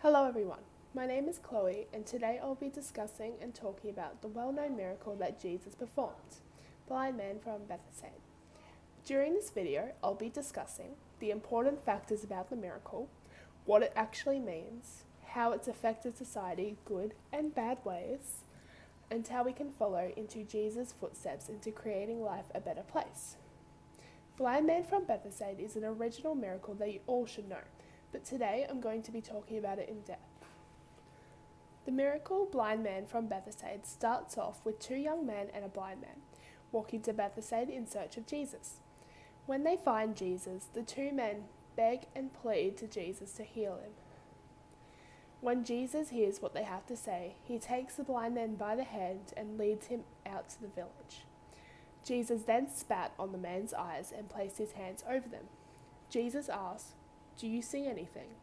Hello everyone, my name is Chloe and today I'll be discussing and talking about the well-known miracle that Jesus performed, blind man from Bethsaida. During this video, I'll be discussing the important factors about the miracle, what it actually means, how it's affected society good and bad ways, and how we can follow into Jesus' footsteps into creating life a better place. Blind man from Bethsaida is an original miracle that you all should know, but today I'm going to be talking about it in depth. The miracle blind man from Bethsaida starts off with two young men and a blind man walking to Bethsaida in search of Jesus. When they find Jesus, the two men beg and plead to Jesus to heal him. When Jesus hears what they have to say, he takes the blind man by the hand and leads him out to the village. Jesus then spat on the man's eyes and placed his hands over them. Jesus asked, "Do you see anything?"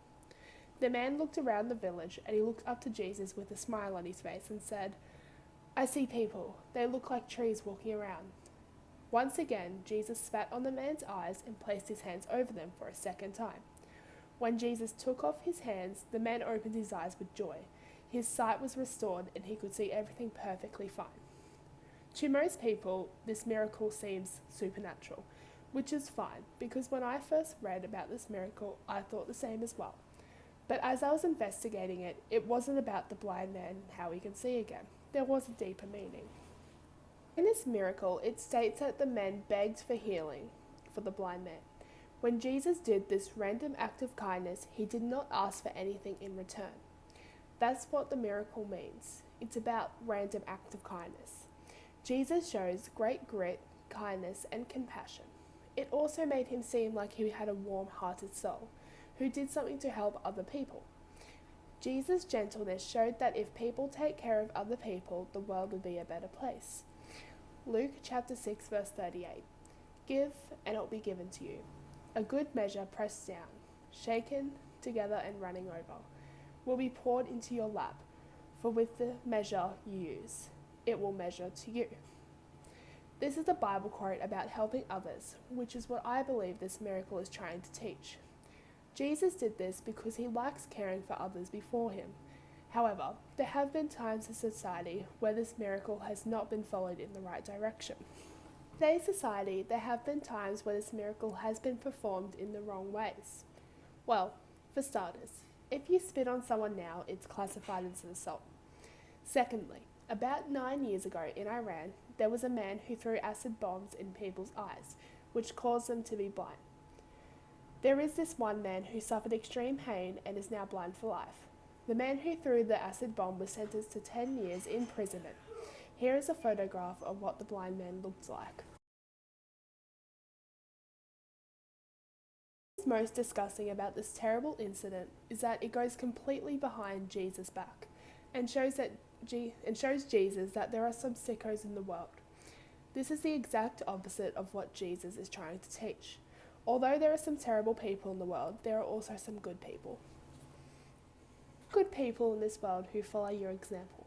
The man looked around the village and he looked up to Jesus with a smile on his face and said, "I see people. They look like trees walking around." Once again, Jesus spat on the man's eyes and placed his hands over them for a second time. When Jesus took off his hands, the man opened his eyes with joy. His sight was restored and he could see everything perfectly fine. To most people, this miracle seems supernatural, which is fine, because when I first read about this miracle, I thought the same as well. But as I was investigating it, it wasn't about the blind man and how he can see again. There was a deeper meaning. In this miracle, it states that the men begged for healing for the blind man. When Jesus did this random act of kindness, he did not ask for anything in return. That's what the miracle means. It's about random act of kindness. Jesus shows great grit, kindness, and compassion. It also made him seem like he had a warm-hearted soul, who did something to help other people. Jesus' gentleness showed that if people take care of other people, the world would be a better place. Luke chapter 6 verse 38. Give, and it will be given to you. A good measure pressed down, shaken together and running over, will be poured into your lap, for with the measure you use, it will measure to you. This is a Bible quote about helping others, which is what I believe this miracle is trying to teach. Jesus did this because he likes caring for others before him. However, there have been times in society where this miracle has not been followed in the right direction. In today's society, there have been times where this miracle has been performed in the wrong ways. Well, for starters, if you spit on someone now, it's classified as an assault. Secondly, about 9 years ago in Iran, there was a man who threw acid bombs in people's eyes, which caused them to be blind. There is this one man who suffered extreme pain and is now blind for life. The man who threw the acid bomb was sentenced to 10 years imprisonment. Here is a photograph of what the blind man looked like. What is most disgusting about this terrible incident is that it goes completely behind Jesus' back and shows Jesus that there are some sickos in the world. This is the exact opposite of what Jesus is trying to teach. Although there are some terrible people in the world, there are also some good people. Good people in this world who follow your example.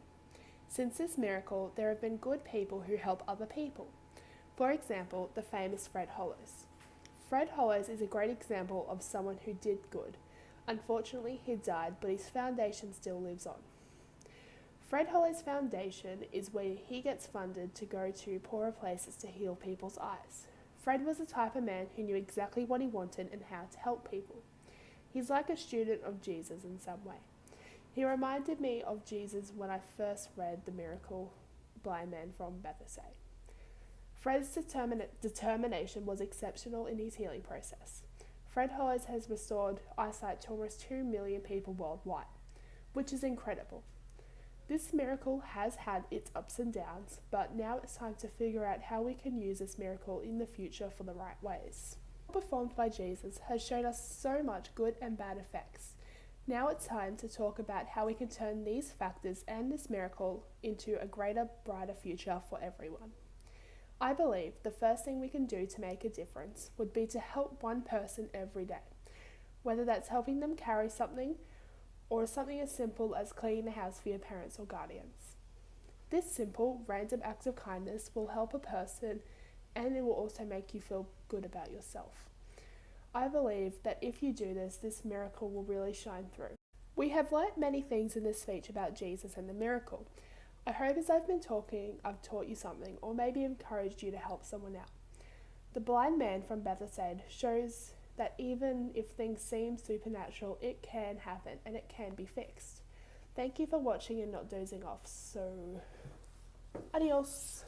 Since this miracle, there have been good people who help other people. For example, the famous Fred Hollows. Fred Hollows is a great example of someone who did good. Unfortunately, he died, but his foundation still lives on. Fred Hollow's foundation is where he gets funded to go to poorer places to heal people's eyes. Fred was the type of man who knew exactly what he wanted and how to help people. He's like a student of Jesus in some way. He reminded me of Jesus when I first read the miracle blind man from Bethsaida. Fred's determination was exceptional in his healing process. Fred Hollows has restored eyesight to almost 2 million people worldwide, which is incredible. This miracle has had its ups and downs, but now it's time to figure out how we can use this miracle in the future for the right ways. Performed by Jesus has shown us so much good and bad effects. Now it's time to talk about how we can turn these factors and this miracle into a greater, brighter future for everyone. I believe the first thing we can do to make a difference would be to help one person every day, whether that's helping them carry something or something as simple as cleaning the house for your parents or guardians. This simple, random act of kindness will help a person and it will also make you feel good about yourself. I believe that if you do this, this miracle will really shine through. We have learnt many things in this speech about Jesus and the miracle. I hope as I've been talking, I've taught you something or maybe encouraged you to help someone out. The blind man from Bethsaida shows that even if things seem supernatural, it can happen and it can be fixed. Thank you for watching and not dozing off. So, adios.